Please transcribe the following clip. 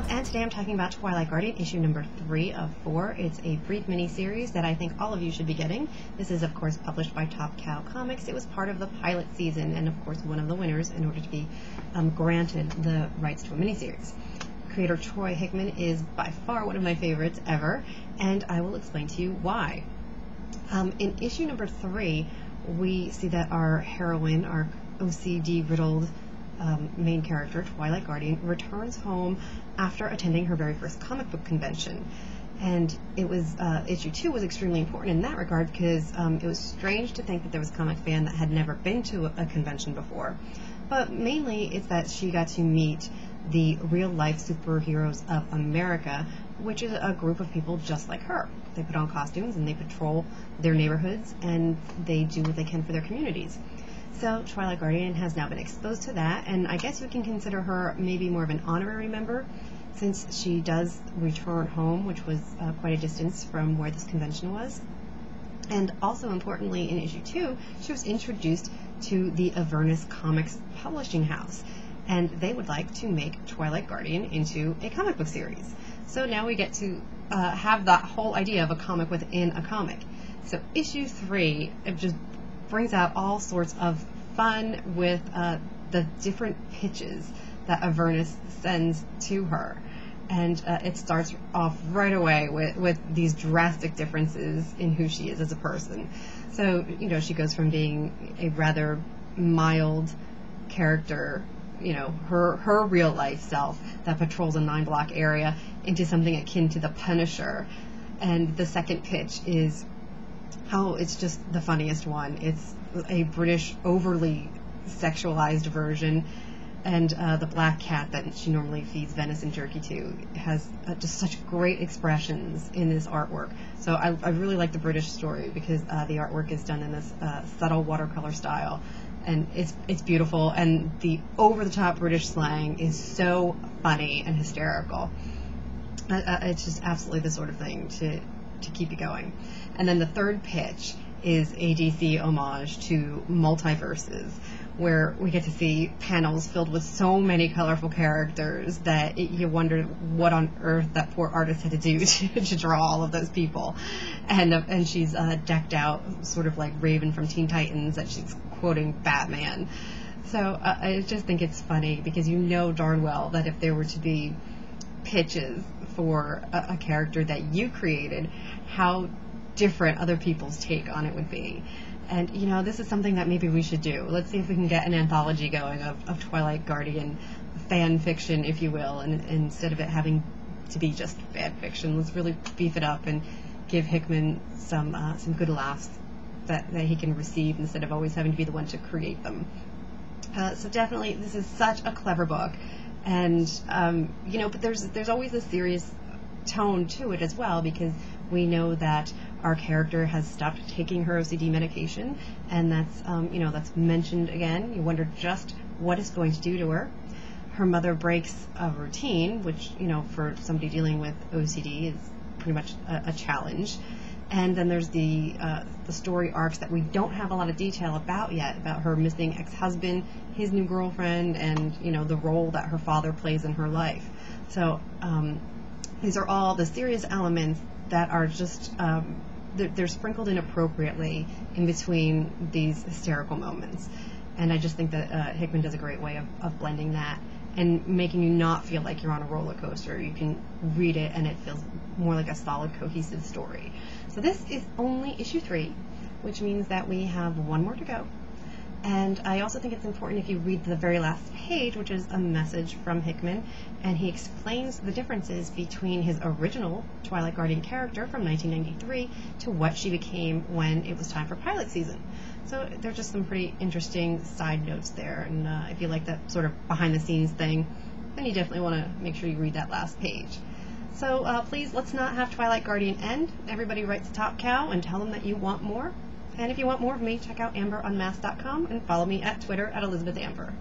And today I'm talking about Twilight Guardian, issue number 3 of 4. It's a brief mini-series that I think all of you should be getting. This is, of course, published by Top Cow Comics. It was part of the pilot season and, of course, one of the winners in order to be granted the rights to a mini-series. Creator Troy Hickman is by far one of my favorites ever, and I will explain to you why. In issue number 3, we see that our heroine, our OCD-riddled main character, Twilight Guardian, returns home after attending her very first comic book convention. And it was, issue 2 was extremely important in that regard because it was strange to think that there was a comic fan that had never been to a convention before. But mainly it's that she got to meet the real-life superheroes of America, which is a group of people just like her. They put on costumes and they patrol their neighborhoods and they do what they can for their communities. So Twilight Guardian has now been exposed to that, and I guess we can consider her maybe more of an honorary member, since she does return home, which was quite a distance from where this convention was. And also importantly, in issue 2, she was introduced to the Avernus Comics publishing house, and they would like to make Twilight Guardian into a comic book series. So now we get to have that whole idea of a comic within a comic. So issue 3, it just brings out all sorts of fun with the different pitches that Avernus sends to her. And it starts off right away with these drastic differences in who she is as a person. So, you know, she goes from being a rather mild character, you know, her real life self that patrols a 9-block area, into something akin to the Punisher. And the second pitch is how it's just the funniest one. It's a British overly sexualized version, and the black cat that she normally feeds venison jerky to has just such great expressions in this artwork. So I really like the British story because the artwork is done in this subtle watercolor style, and it's beautiful, and the over-the-top British slang is so funny and hysterical. It's just absolutely the sort of thing to keep you going. And then the third pitch is a DC homage to multiverses, where we get to see panels filled with so many colorful characters that you wonder what on earth that poor artist had to do to draw all of those people. And she's decked out sort of like Raven from Teen Titans, that she's quoting Batman. So I just think it's funny because you know darn well that if there were to be pitches for a character that you created, how different other people's take on it would be. And, you know, this is something that maybe we should do. Let's see if we can get an anthology going of Twilight Guardian fan fiction, if you will, and instead of it having to be just fan fiction, let's really beef it up and give Hickman some good laughs that he can receive instead of always having to be the one to create them. So definitely, this is such a clever book. And, you know, but there's always a serious tone to it as well, because we know that our character has stopped taking her OCD medication, and that's, you know, that's mentioned again. You wonder just what it's going to do to her. Her mother breaks a routine, which, you know, for somebody dealing with OCD is pretty much a challenge. And then there's the story arcs that we don't have a lot of detail about yet, about her missing ex-husband, his new girlfriend, and, you know, the role that her father plays in her life. So these are all the serious elements that are just, they're sprinkled in appropriately in between these hysterical moments. And I just think that Hickman does a great way of blending that and making you not feel like you're on a roller coaster. You can read it and it feels more like a solid, cohesive story. So this is only issue 3, which means that we have one more to go. And I also think it's important if you read the very last page, which is a message from Hickman, and he explains the differences between his original Twilight Guardian character from 1993 to what she became when it was time for pilot season. So there's just some pretty interesting side notes there, and if you like that sort of behind-the-scenes thing, then you definitely want to make sure you read that last page. So please, let's not have Twilight Guardian end. Everybody write to Top Cow and tell them that you want more. And if you want more of me, check out AmberUnmasked.com and follow me at Twitter at ElizabethAmber.